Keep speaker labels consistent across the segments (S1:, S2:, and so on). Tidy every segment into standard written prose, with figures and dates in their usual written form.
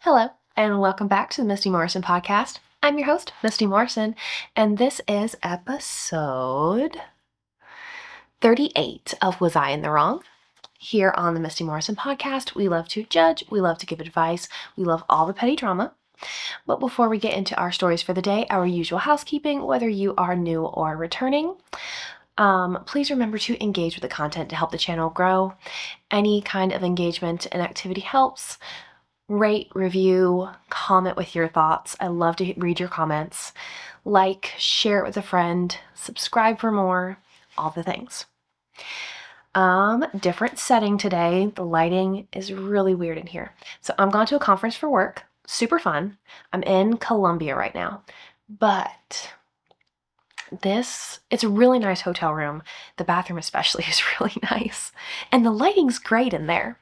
S1: Hello, and welcome back to the Misty Morrison podcast. I'm your host, Misty Morrison, and this is episode 38 of Was I in the Wrong? Here on the Misty Morrison podcast, we love to judge, we love to give advice, we love all the petty drama. But before we get into our stories for the day, our usual housekeeping, whether you are new or returning, please remember to engage with the content to help the channel grow. Any kind of engagement and activity helps. Rate, review, comment with your thoughts. I love to read your comments. Like, share it with a friend, subscribe for more, all the things. Different setting today. The lighting is really weird in here. So I'm going to a conference for work. Super fun. I'm in Columbia right now. But it's a really nice hotel room. The bathroom especially is really nice. And the lighting's great in there.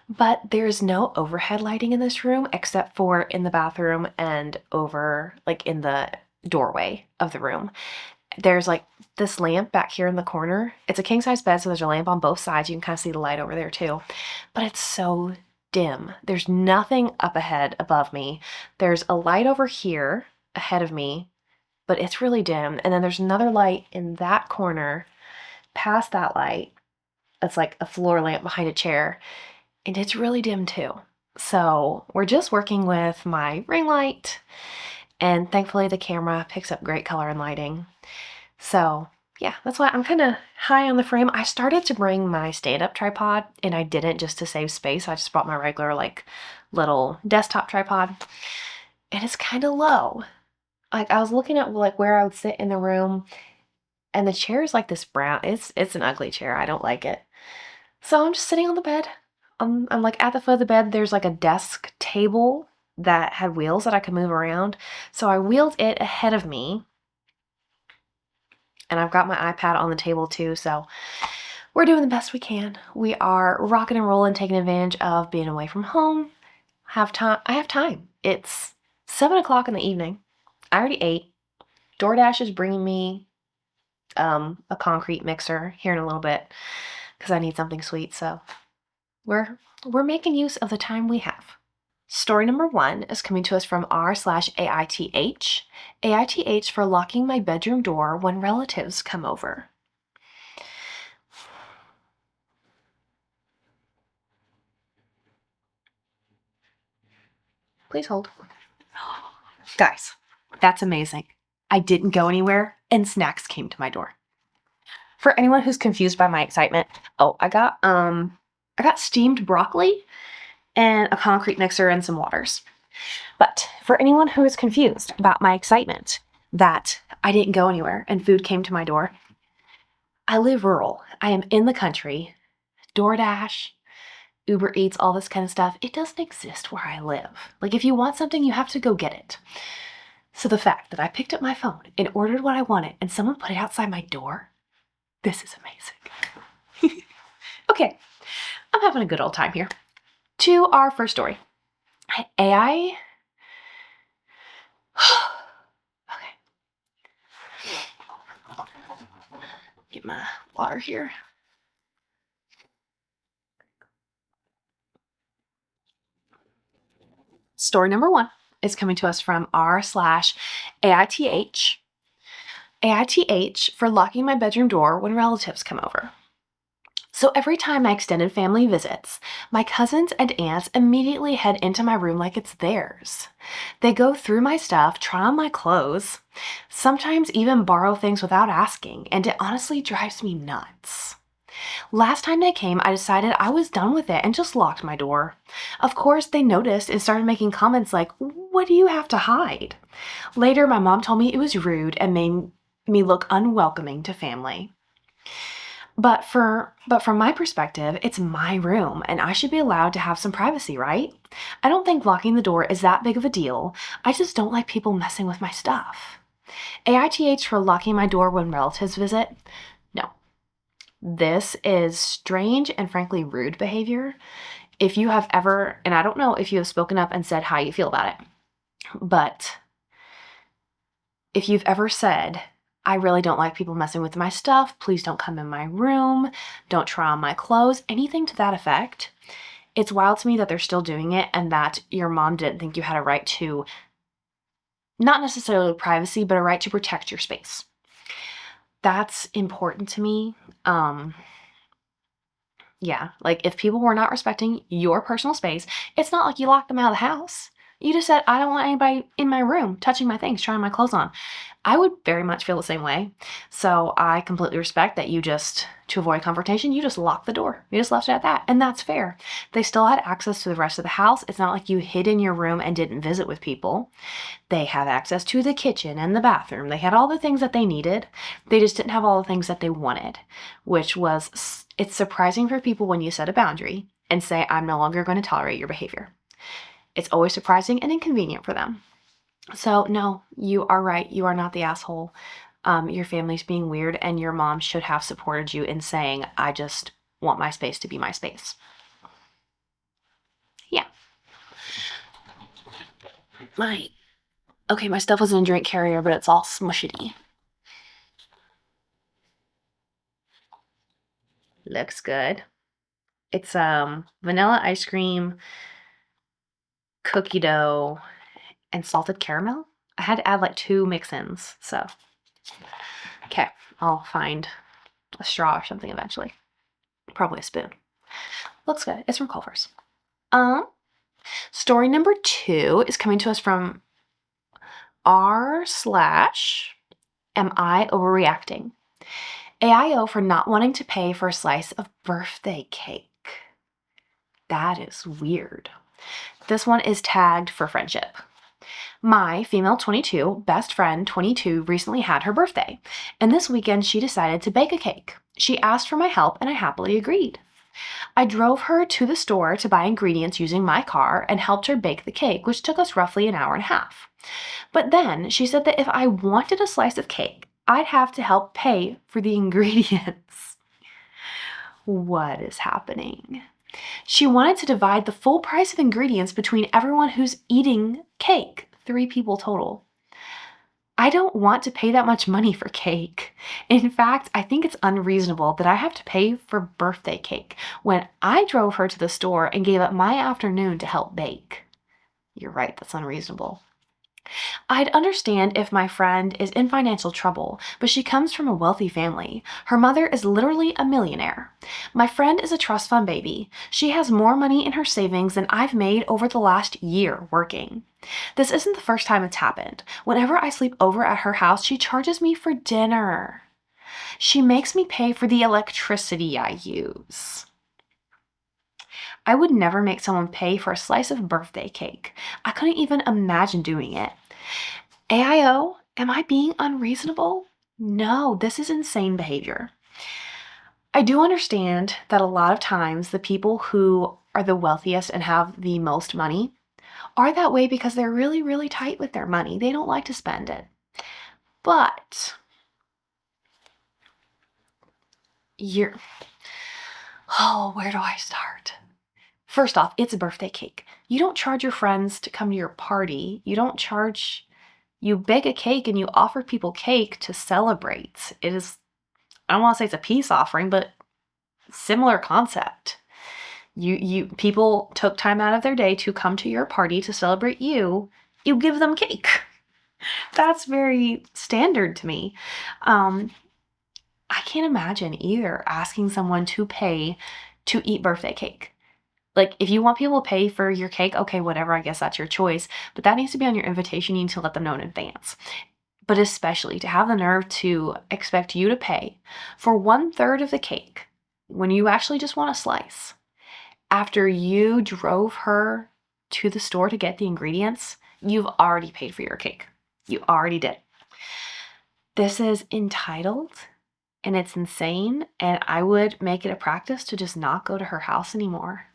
S1: But there's no overhead lighting in this room except for in the bathroom and over, like, in the doorway of the room. There's like this lamp back here in the corner. It's a king size bed, so there's a lamp on both sides. You can kind of see the light over there too. But it's so dim. There's nothing up ahead above me. There's a light over here ahead of me, but it's really dim. And then there's another light in that corner past that light. It's like a floor lamp behind a chair. And it's really dim too. So we're just working with my ring light, and thankfully the camera picks up great color and lighting. So yeah, that's why I'm kind of high on the frame. I started to bring my stand-up tripod, and I didn't, just to save space. I just brought my regular like little desktop tripod, and it's kind of low. Like, I was looking at like where I would sit in the room, and the chair is like this brown. It's an ugly chair. I don't like it. So I'm just sitting on the bed. I'm like at the foot of the bed. There's like a desk table that had wheels that I could move around. So I wheeled it ahead of me. And I've got my iPad on the table too. So we're doing the best we can. We are rocking and rolling, taking advantage of being away from home. I have time. It's 7 o'clock in the evening. I already ate. DoorDash is bringing me a concrete mixer here in a little bit because I need something sweet. So we're making use of the time we have. Story number 1 is coming to us from r/AITH. AITH for locking my bedroom door when relatives come over. Please hold. Guys, that's amazing. I didn't go anywhere and snacks came to my door. For anyone who's confused by my excitement, I got steamed broccoli and a concrete mixer and some waters. But for anyone who is confused about my excitement that I didn't go anywhere and food came to my door, I live rural. I am in the country. DoorDash, Uber Eats, all this kind of stuff, it doesn't exist where I live. Like, if you want something, you have to go get it. So the fact that I picked up my phone and ordered what I wanted and someone put it outside my door, this is amazing. Okay, I'm having a good old time here. To our first story. Okay. Get my water here. Story number 1 is coming to us from r/AITH. AITH for locking my bedroom door when relatives come over. So every time my extended family visits, my cousins and aunts immediately head into my room like it's theirs. They go through my stuff, try on my clothes, sometimes even borrow things without asking, and it honestly drives me nuts. Last time they came, I decided I was done with it and just locked my door. Of course, they noticed and started making comments like, "What do you have to hide?" Later, my mom told me it was rude and made me look unwelcoming to family. But from my perspective, it's my room and I should be allowed to have some privacy, right? I don't think locking the door is that big of a deal. I just don't like people messing with my stuff. AITH for locking my door when relatives visit? No. This is strange and frankly rude behavior. If you have ever, and I don't know if you have spoken up and said how you feel about it, but if you've ever said, "I really don't like people messing with my stuff. Please don't come in my room. Don't try on my clothes," anything to that effect, It's wild to me that they're still doing it and that your mom didn't think you had a right to, not necessarily privacy, but a right to protect your space. That's important to me. Yeah, like if people were not respecting your personal space, it's not like you locked them out of the house. You just said, I don't want anybody in my room touching my things, trying my clothes on. I would very much feel the same way. So I completely respect that you just, to avoid confrontation, you just locked the door. You just left it at that. And that's fair. They still had access to the rest of the house. It's not like you hid in your room and didn't visit with people. They had access to the kitchen and the bathroom. They had all the things that they needed. They just didn't have all the things that they wanted, which was, it's surprising for people when you set a boundary and say, I'm no longer going to tolerate your behavior. It's always surprising and inconvenient for them. So no, you are right. You are not the asshole. Your family's being weird, and your mom should have supported you in saying, I just want my space to be my space. Yeah. My stuff was in a drink carrier, but it's all smushity. Looks good. It's vanilla ice cream, cookie dough, and salted caramel. I had to add like 2 mix-ins, so. Okay, I'll find a straw or something eventually. Probably a spoon. Looks good. It's from Culver's. Story number 2 is coming to us from r/am I overreacting? AIO for not wanting to pay for a slice of birthday cake. That is weird. This one is tagged for friendship. My female 22 best friend 22 recently had her birthday, and this weekend she decided to bake a cake. She asked for my help and I happily agreed. I drove her to the store to buy ingredients using my car and helped her bake the cake, which took us roughly an hour and a half. But then she said that if I wanted a slice of cake, I'd have to help pay for the ingredients. What is happening? She wanted to divide the full price of ingredients between everyone who's eating cake, 3 people total. I don't want to pay that much money for cake. In fact, I think it's unreasonable that I have to pay for birthday cake when I drove her to the store and gave up my afternoon to help bake. You're right, that's unreasonable. I'd understand if my friend is in financial trouble, but she comes from a wealthy family. Her mother is literally a millionaire. My friend is a trust fund baby. She has more money in her savings than I've made over the last year working. This isn't the first time it's happened. Whenever I sleep over at her house, she charges me for dinner. She makes me pay for the electricity I use. I would never make someone pay for a slice of birthday cake. I couldn't even imagine doing it. AIO, am I being unreasonable? No, this is insane behavior. I do understand that a lot of times the people who are the wealthiest and have the most money are that way because they're really, really tight with their money. They don't like to spend it. But where do I start? First off, it's a birthday cake. You don't charge your friends to come to your party. You bake a cake and you offer people cake to celebrate. It is, I don't want to say it's a peace offering, but similar concept. People took time out of their day to come to your party to celebrate you. You give them cake. That's very standard to me. I can't imagine either asking someone to pay to eat birthday cake. Like, if you want people to pay for your cake, okay, whatever, I guess that's your choice. But that needs to be on your invitation. You need to let them know in advance. But especially to have the nerve to expect you to pay for 1/3 of the cake when you actually just want a slice. After you drove her to the store to get the ingredients, you've already paid for your cake. You already did. This is entitled and it's insane. And I would make it a practice to just not go to her house anymore.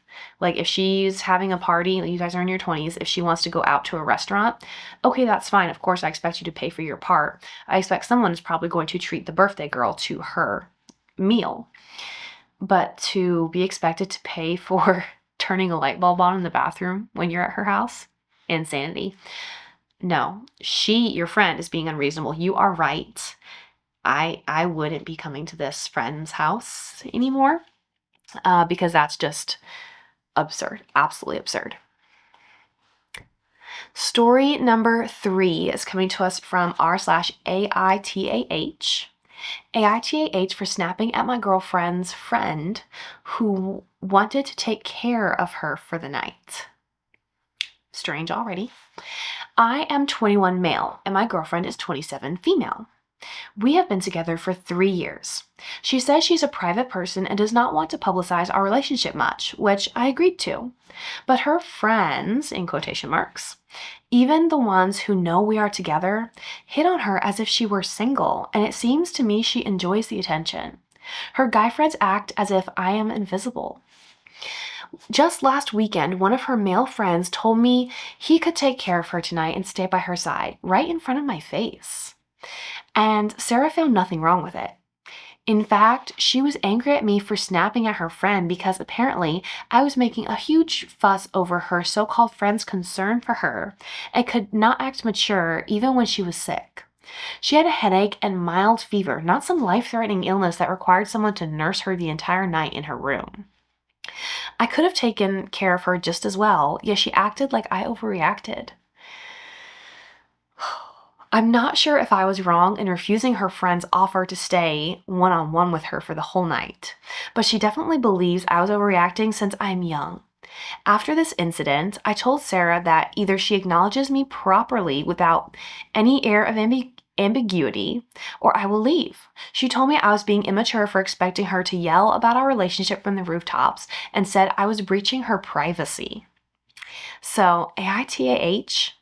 S1: Like, if she's having a party, you guys are in your 20s, if she wants to go out to a restaurant, okay, that's fine. Of course, I expect you to pay for your part. I expect someone is probably going to treat the birthday girl to her meal. But to be expected to pay for turning a light bulb on in the bathroom when you're at her house, insanity. No, your friend, is being unreasonable. You are right. I wouldn't be coming to this friend's house anymore because that's just Absurd. Absolutely absurd. Story number 3 is coming to us from r/AITAH. AITAH for snapping at my girlfriend's friend who wanted to take care of her for the night. Strange already. I am 21 male and my girlfriend is 27 female. We have been together for 3 years. She says she's a private person and does not want to publicize our relationship much, which I agreed to. But her friends, in quotation marks, even the ones who know we are together, hit on her as if she were single, and it seems to me she enjoys the attention. Her guy friends act as if I am invisible. Just last weekend, one of her male friends told me he could take care of her tonight and stay by her side, right in front of my face. And Sarah found nothing wrong with it. In fact, she was angry at me for snapping at her friend because apparently I was making a huge fuss over her so-called friend's concern for her and could not act mature even when she was sick. She had a headache and mild fever, not some life-threatening illness that required someone to nurse her the entire night in her room. I could have taken care of her just as well, yet she acted like I overreacted. I'm not sure if I was wrong in refusing her friend's offer to stay one-on-one with her for the whole night, but she definitely believes I was overreacting since I'm young. After this incident, I told Sarah that either she acknowledges me properly without any air of ambiguity, or I will leave. She told me I was being immature for expecting her to yell about our relationship from the rooftops and said I was breaching her privacy. So, AITAH,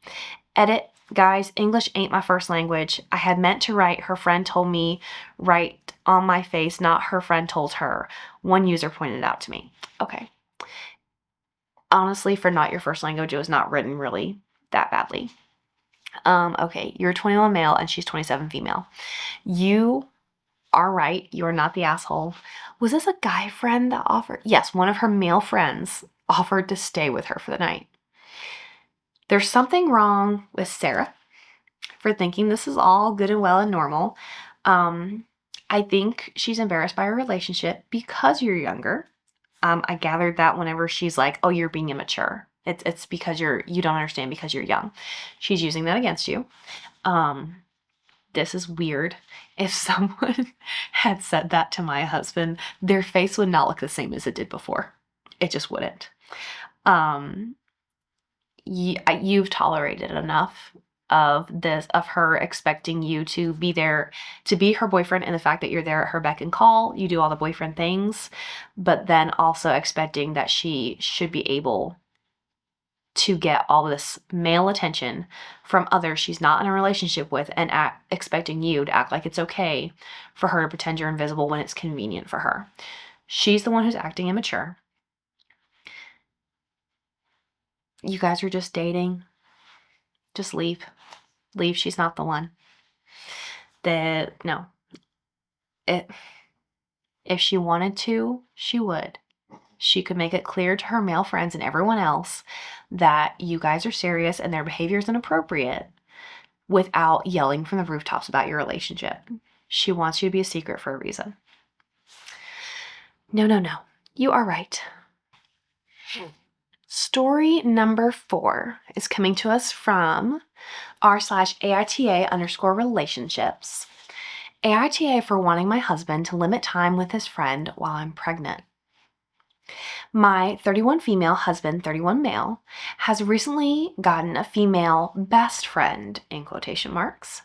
S1: edit. Guys, English ain't my first language. I had meant to write her friend told me right on my face, not her friend told her. One user pointed it out to me. Okay. Honestly, for not your first language, it was not written really that badly. Okay, you're 21 male and she's 27 female. You are right. You're not the asshole. Was this a guy friend that offered? Yes, one of her male friends offered to stay with her for the night. There's something wrong with Sarah for thinking this is all good and well and normal. I think she's embarrassed by her relationship because you're younger. I gathered that whenever she's like, oh, you're being immature. It's because you don't understand because you're young. She's using that against you. This is weird. If someone had said that to my husband, their face would not look the same as it did before. It just wouldn't. You've tolerated enough of her expecting you to be there, to be her boyfriend, and the fact that you're there at her beck and call, you do all the boyfriend things, but then also expecting that she should be able to get all this male attention from others she's not in a relationship with, and expecting you to act like it's okay for her to pretend you're invisible when it's convenient for her. She's the one who's acting immature. You guys are just dating. Just leave. Leave. She's not the one. No. If she wanted to, she would. She could make it clear to her male friends and everyone else that you guys are serious and their behavior is inappropriate without yelling from the rooftops about your relationship. She wants you to be a secret for a reason. No. You are right. Story number 4 is coming to us from r/AITA_relationships. AITA for wanting my husband to limit time with his friend while I'm pregnant. My 31 female husband, 31 male, has recently gotten a female best friend, in quotation marks.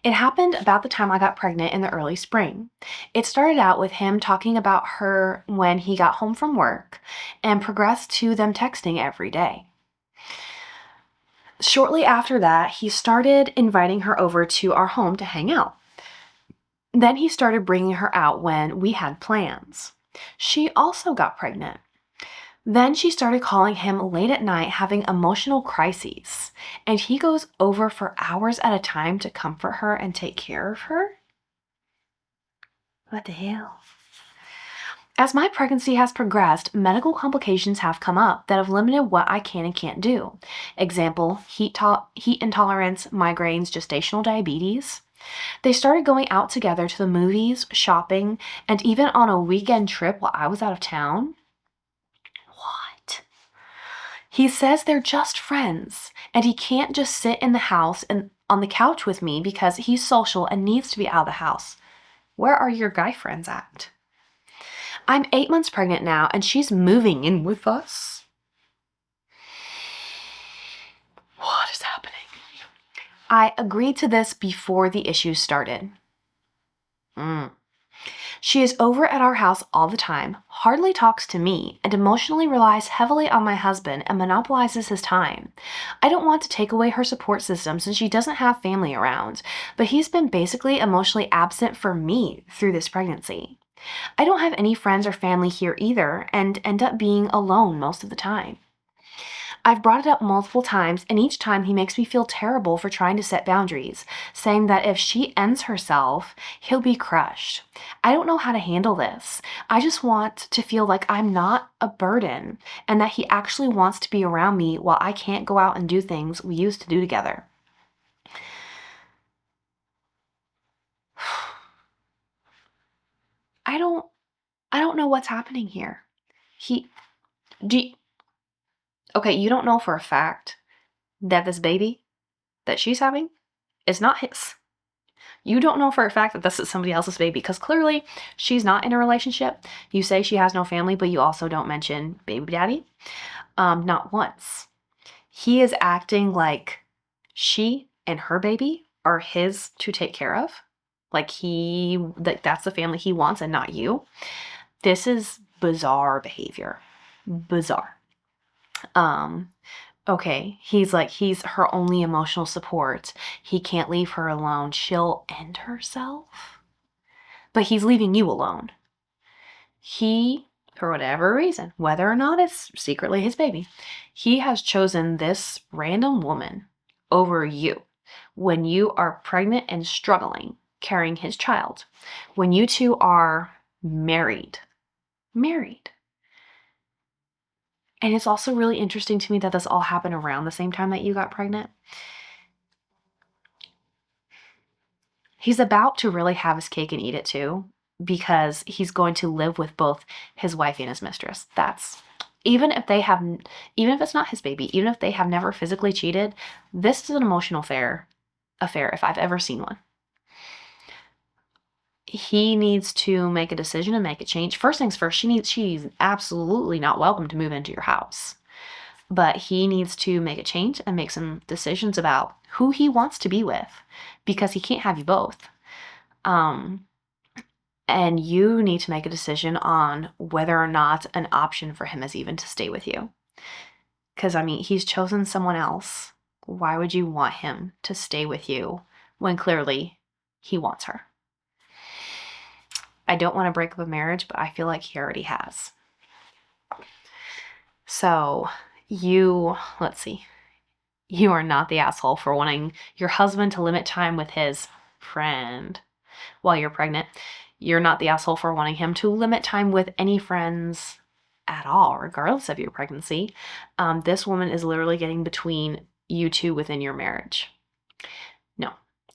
S1: It happened about the time I got pregnant in the early spring. It started out with him talking about her when he got home from work and progressed to them texting every day. Shortly after that, he started inviting her over to our home to hang out. Then he started bringing her out when we had plans. She also got pregnant. Then she started calling him late at night having emotional crises, and he goes over for hours at a time to comfort her and take care of her? What the hell? As my pregnancy has progressed, medical complications have come up that have limited what I can and can't do. Example, heat intolerance, migraines, gestational diabetes. They started going out together to the movies, shopping, and even on a weekend trip while I was out of town. What? He says they're just friends, and he can't just sit in the house and on the couch with me because he's social and needs to be out of the house. Where are your guy friends at? I'm 8 months pregnant now, and she's moving in with us. What is happening? I agreed to this before the issues started. She is over at our house all the time, hardly talks to me, and emotionally relies heavily on my husband and monopolizes his time. I don't want to take away her support system since she doesn't have family around, but he's been basically emotionally absent for me through this pregnancy. I don't have any friends or family here either and end up being alone most of the time. I've brought it up multiple times, and each time he makes me feel terrible for trying to set boundaries, saying that if she ends herself, he'll be crushed. I don't know how to handle this. I just want to feel like I'm not a burden and that he actually wants to be around me while I can't go out and do things we used to do together. I don't know what's happening here. Okay, you don't know for a fact that this baby that she's having is not his. You don't know for a fact that this is somebody else's baby because clearly she's not in a relationship. You say she has no family, but you also don't mention baby daddy. Not once. He is acting like she and her baby are his to take care of. Like that's the family he wants and not you. This is bizarre behavior. Bizarre. Okay, he's her only emotional support. He can't leave her alone. She'll end herself. But he's leaving you alone. He, for whatever reason, whether or not it's secretly his baby, he has chosen this random woman over you when you are pregnant and struggling carrying his child. When you two are married. And it's also really interesting to me that this all happened around the same time that you got pregnant. He's about to really have his cake and eat it too, because he's going to live with both his wife and his mistress. Even if it's not his baby, even if they have never physically cheated, this is an emotional affair if I've ever seen one. He needs to make a decision and make a change. First things first, she's absolutely not welcome to move into your house. But he needs to make a change and make some decisions about who he wants to be with, because he can't have you both. And you need to make a decision on whether or not an option for him is even to stay with you. Because, he's chosen someone else. Why would you want him to stay with you when clearly he wants her? I don't want to break up a marriage, but I feel like he already has. So let's see. You are not the asshole for wanting your husband to limit time with his friend while you're pregnant. You're not the asshole for wanting him to limit time with any friends at all, regardless of your pregnancy. This woman is literally getting between you two within your marriage. No,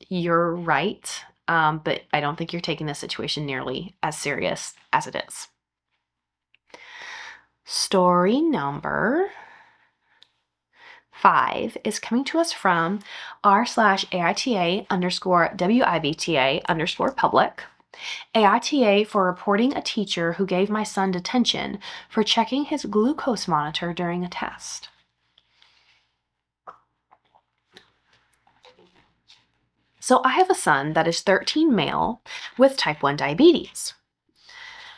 S1: you're right. But I don't think you're taking this situation nearly as serious as it is. Story number 5 is coming to us from r/AITA_WIBTA_public. AITA for reporting a teacher who gave my son detention for checking his glucose monitor during a test. So I have a son that is 13, male with type 1 diabetes.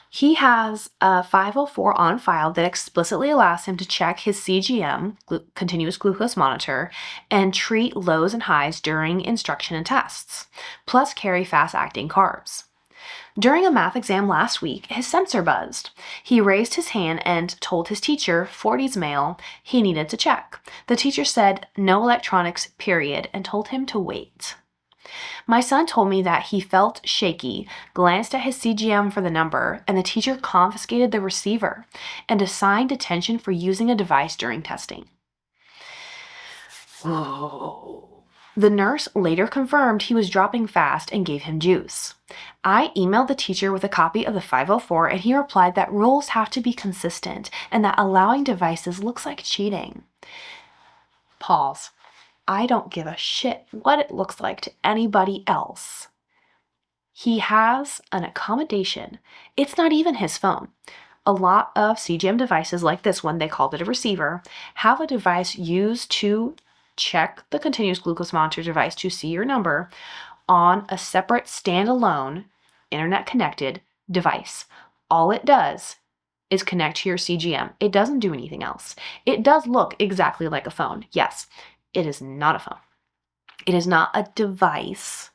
S1: He has a 504 on file that explicitly allows him to check his CGM, continuous glucose monitor, and treat lows and highs during instruction and tests, plus carry fast-acting carbs. During a math exam last week, his sensor buzzed. He raised his hand and told his teacher, 40s male, he needed to check. The teacher said, no electronics, period, and told him to wait. My son told me that he felt shaky, glanced at his CGM for the number, and the teacher confiscated the receiver and assigned detention for using a device during testing. Whoa. The nurse later confirmed he was dropping fast and gave him juice. I emailed the teacher with a copy of the 504, and he replied that rules have to be consistent and that allowing devices looks like cheating. Pause. I don't give a shit what it looks like to anybody else. He has an accommodation. It's not even his phone. A lot of CGM devices like this one, they called it a receiver, have a device used to check the continuous glucose monitor device to see your number on a separate standalone internet connected device. All it does is connect to your CGM. It doesn't do anything else. It does look exactly like a phone. Yes, it is not a phone. It is not a device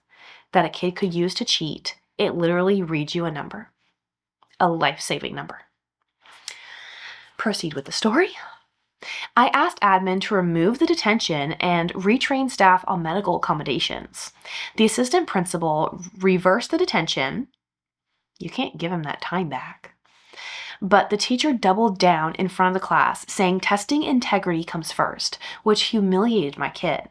S1: that a kid could use to cheat. It literally reads you a number, a life-saving number. Proceed with the story. I asked admin to remove the detention and retrain staff on medical accommodations. The assistant principal reversed the detention. You can't give him that time back. But the teacher doubled down in front of the class, saying testing integrity comes first, which humiliated my kid.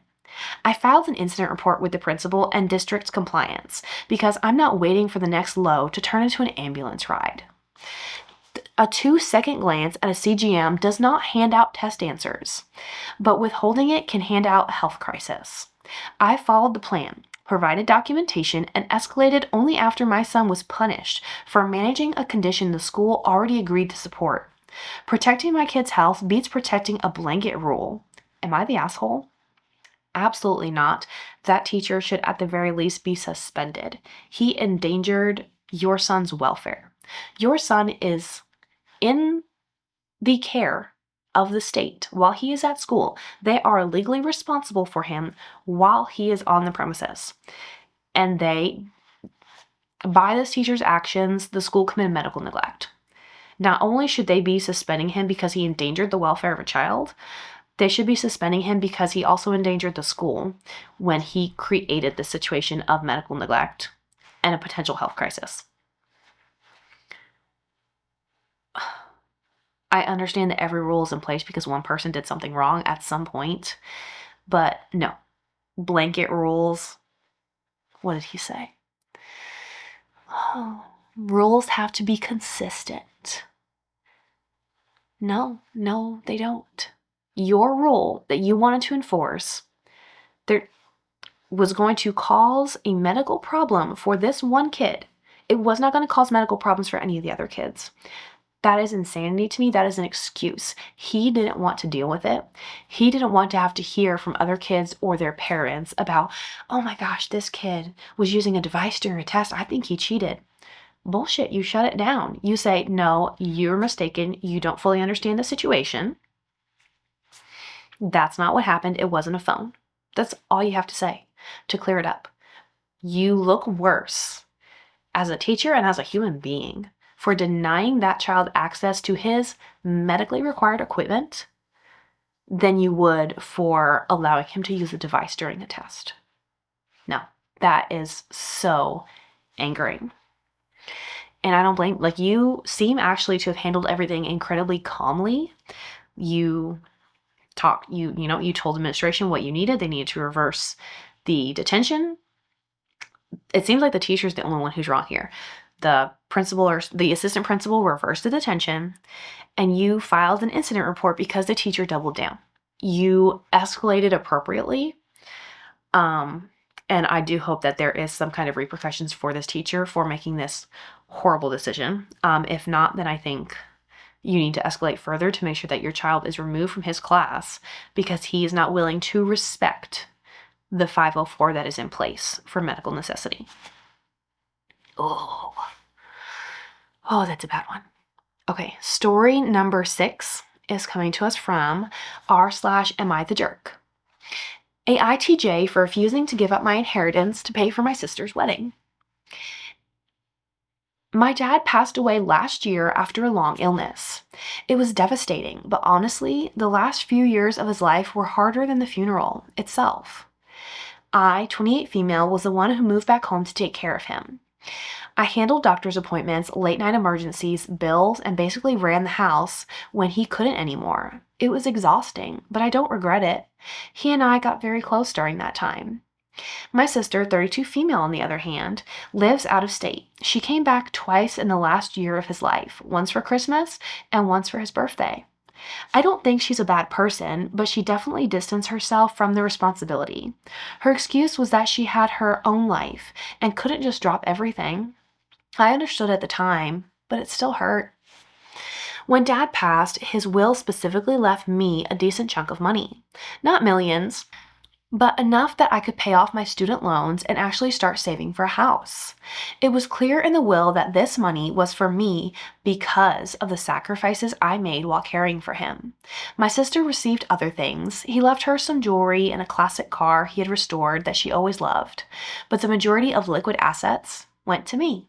S1: I filed an incident report with the principal and district's compliance because I'm not waiting for the next low to turn into an ambulance ride. A 2-second glance at a CGM does not hand out test answers, but withholding it can hand out a health crisis. I followed the plan, provided documentation, and escalated only after my son was punished for managing a condition the school already agreed to support. Protecting my kid's health beats protecting a blanket rule. Am I the asshole? Absolutely not. That teacher should at the very least be suspended. He endangered your son's welfare. Your son is in the care of the state while he is at school. They are legally responsible for him while he is on the premises. And by this teacher's actions, the school committed medical neglect. Not only should they be suspending him because he endangered the welfare of a child, they should be suspending him because he also endangered the school when he created the situation of medical neglect and a potential health crisis. I understand that every rule is in place because one person did something wrong at some point, but no. Blanket rules. What did he say? Oh, rules have to be consistent. No, they don't. Your rule that you wanted to enforce there was going to cause a medical problem for this one kid. It was not going to cause medical problems for any of the other kids. That is insanity to me. That is an excuse. He didn't want to deal with it. He didn't want to have to hear from other kids or their parents about, oh my gosh, this kid was using a device during a test. I think he cheated. Bullshit. You shut it down. You say, no, you're mistaken. You don't fully understand the situation. That's not what happened. It wasn't a phone. That's all you have to say to clear it up. You look worse as a teacher and as a human being for denying that child access to his medically required equipment than you would for allowing him to use a device during a test. No, that is so angering. And I don't blame, you seem actually to have handled everything incredibly calmly. You told administration what you needed. They needed to reverse the detention. It seems like the teacher's the only one who's wrong here. The principal or the assistant principal reversed the detention, and you filed an incident report because the teacher doubled down. You escalated appropriately. And I do hope that there is some kind of repercussions for this teacher for making this horrible decision. If not, then I think you need to escalate further to make sure that your child is removed from his class because he is not willing to respect the 504 that is in place for medical necessity. Oh, that's a bad one. Okay, story number 6 is coming to us from r/am I the jerk. AITJ for refusing to give up my inheritance to pay for my sister's wedding. My dad passed away last year after a long illness. It was devastating, but honestly, the last few years of his life were harder than the funeral itself. I, 28 female, was the one who moved back home to take care of him. I handled doctor's appointments, late-night emergencies, bills, and basically ran the house when he couldn't anymore. It was exhausting, but I don't regret it. He and I got very close during that time. My sister, 32 female on the other hand, lives out of state. She came back twice in the last year of his life, once for Christmas and once for his birthday. I don't think she's a bad person, but she definitely distanced herself from the responsibility. Her excuse was that she had her own life and couldn't just drop everything. I understood at the time, but it still hurt. When Dad passed, his will specifically left me a decent chunk of money. Not millions, but enough that I could pay off my student loans and actually start saving for a house. It was clear in the will that this money was for me because of the sacrifices I made while caring for him. My sister received other things. He left her some jewelry and a classic car he had restored that she always loved, but the majority of liquid assets went to me.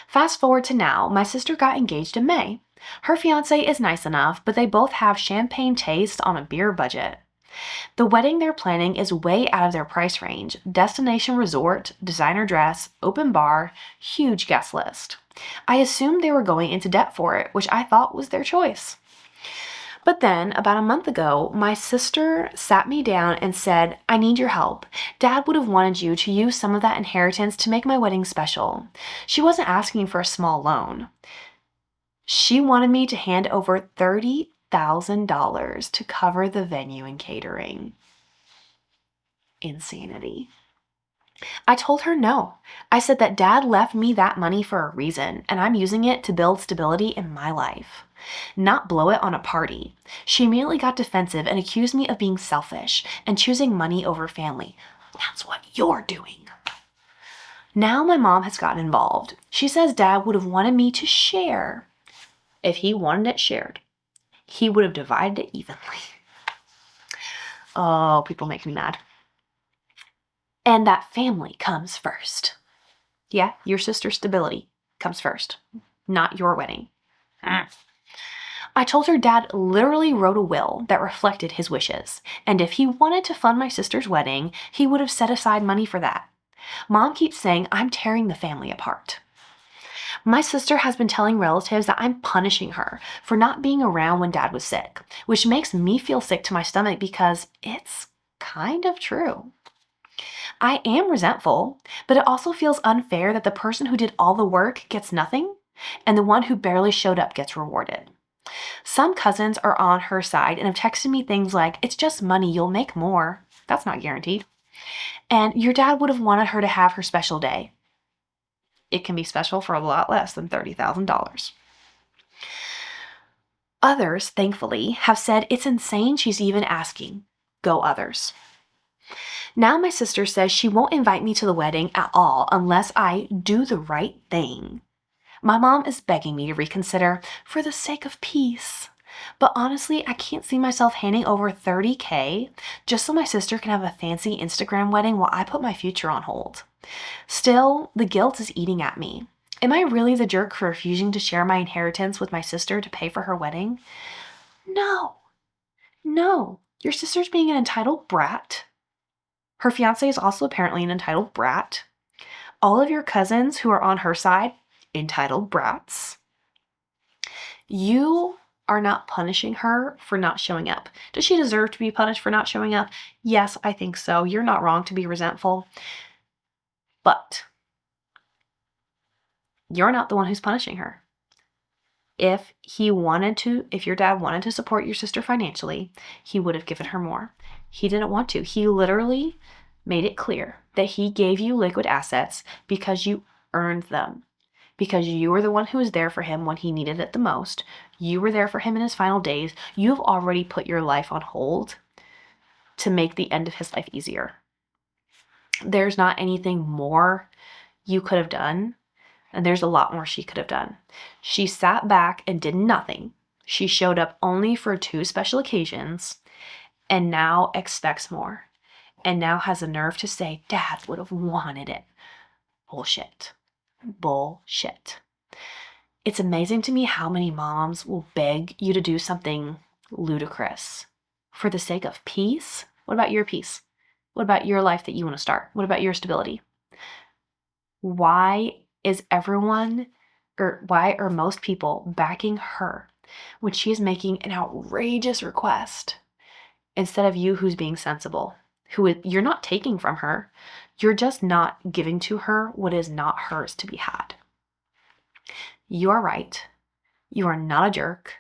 S1: Fast forward to now, my sister got engaged in May. Her fiance is nice enough, but they both have champagne taste on a beer budget. The wedding they're planning is way out of their price range. Destination resort, designer dress, open bar, huge guest list. I assumed they were going into debt for it, which I thought was their choice. But then, about a month ago, my sister sat me down and said, I need your help. Dad would have wanted you to use some of that inheritance to make my wedding special. She wasn't asking for a small loan. She wanted me to hand over $30,000 to cover the venue and catering. Insanity. I told her no. I said that Dad left me that money for a reason, and I'm using it to build stability in my life, not blow it on a party. She immediately got defensive and accused me of being selfish and choosing money over family. That's what you're doing. Now my mom has gotten involved. She says Dad would have wanted me to share. If he wanted it shared, he would have divided it evenly. Oh, people make me mad. And that family comes first. Yeah, your sister's stability comes first, not your wedding. I told her Dad literally wrote a will that reflected his wishes, and if he wanted to fund my sister's wedding, he would have set aside money for that. Mom keeps saying I'm tearing the family apart. My sister has been telling relatives that I'm punishing her for not being around when Dad was sick, which makes me feel sick to my stomach because it's kind of true. I am resentful, but it also feels unfair that the person who did all the work gets nothing, and the one who barely showed up gets rewarded. Some cousins are on her side and have texted me things like, it's just money, you'll make more. That's not guaranteed. And your dad would have wanted her to have her special day. It can be special for a lot less than $30,000. Others, thankfully, have said it's insane she's even asking. Go others. Now my sister says she won't invite me to the wedding at all unless I do the right thing. My mom is begging me to reconsider for the sake of peace. But honestly, I can't see myself handing over $30,000 just so my sister can have a fancy Instagram wedding while I put my future on hold. Still, the guilt is eating at me. Am I really the jerk for refusing to share my inheritance with my sister to pay for her wedding? No. Your sister's being an entitled brat. Her fiance is also apparently an entitled brat. All of your cousins who are on her side, entitled brats. You are not punishing her for not showing up. Does she deserve to be punished for not showing up? Yes, I think so. You're not wrong to be resentful. But you're not the one who's punishing her. If your dad wanted to support your sister financially, he would have given her more. He didn't want to. He literally made it clear that he gave you liquid assets because you earned them. Because you were the one who was there for him when he needed it the most. You were there for him in his final days. You've already put your life on hold to make the end of his life easier. There's not anything more you could have done. And there's a lot more she could have done. She sat back and did nothing. She showed up only for 2 special occasions and now expects more. And now has the nerve to say, Dad would have wanted it. Bullshit. It's amazing to me how many moms will beg you to do something ludicrous for the sake of peace. What about your peace? What about your life that you want to start? What about your stability? Why are most people backing her when she is making an outrageous request instead of you who's being sensible? You're not taking from her. You're just not giving to her what is not hers to be had. You are right. You are not a jerk.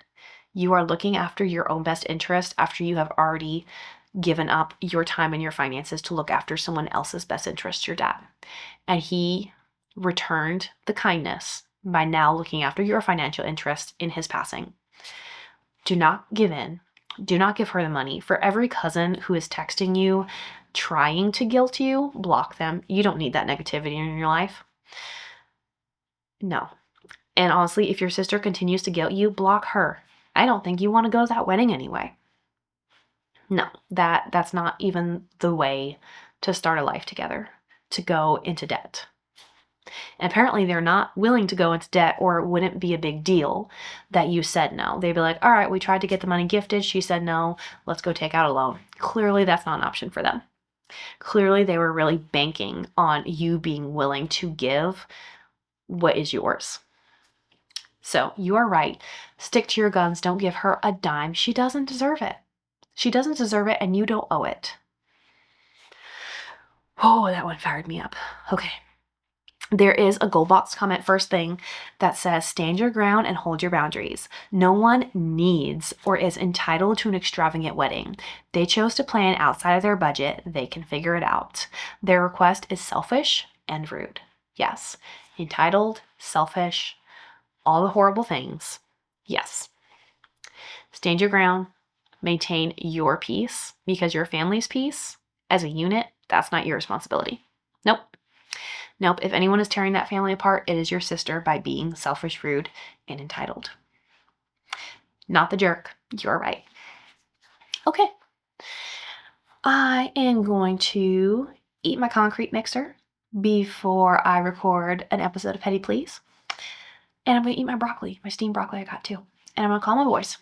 S1: You are looking after your own best interest after you have already given up your time and your finances to look after someone else's best interest, your dad. And he returned the kindness by now looking after your financial interest in his passing. Do not give in. Do not give her the money. For every cousin who is texting you, trying to guilt you, block them. You don't need that negativity in your life. No. And honestly, if your sister continues to guilt you, block her. I don't think you want to go to that wedding anyway. No, that's not even the way to start a life together, to go into debt. And apparently they're not willing to go into debt, or it wouldn't be a big deal that you said no. They'd be like, all right, we tried to get the money gifted. She said no. Let's go take out a loan. Clearly that's not an option for them. Clearly they were really banking on you being willing to give what is yours. So you are right. Stick to your guns. Don't give her a dime. She doesn't deserve it. She doesn't deserve it, and you don't owe it. Oh, that one fired me up. Okay. There is a gold box comment first thing that says, stand your ground and hold your boundaries. No one needs or is entitled to an extravagant wedding. They chose to plan outside of their budget. They can figure it out. Their request is selfish and rude. Yes. Entitled, selfish, all the horrible things. Yes. Stand your ground. Maintain your peace, because your family's peace as a unit, that's not your responsibility. Nope. If anyone is tearing that family apart, it is your sister by being selfish, rude, and entitled. Not the jerk. You're right. Okay. I am going to eat my concrete mixer before I record an episode of Petty Please. And I'm going to eat my broccoli, my steamed broccoli I got too. And I'm going to call my boys.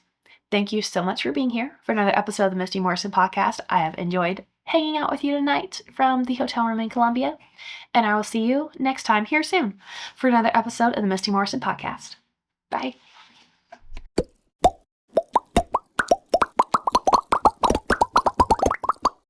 S1: Thank you so much for being here for another episode of the Misty Morrison podcast. I have enjoyed hanging out with you tonight from the hotel room in Columbia. And I will see you next time here soon for another episode of the Misty Morrison podcast. Bye.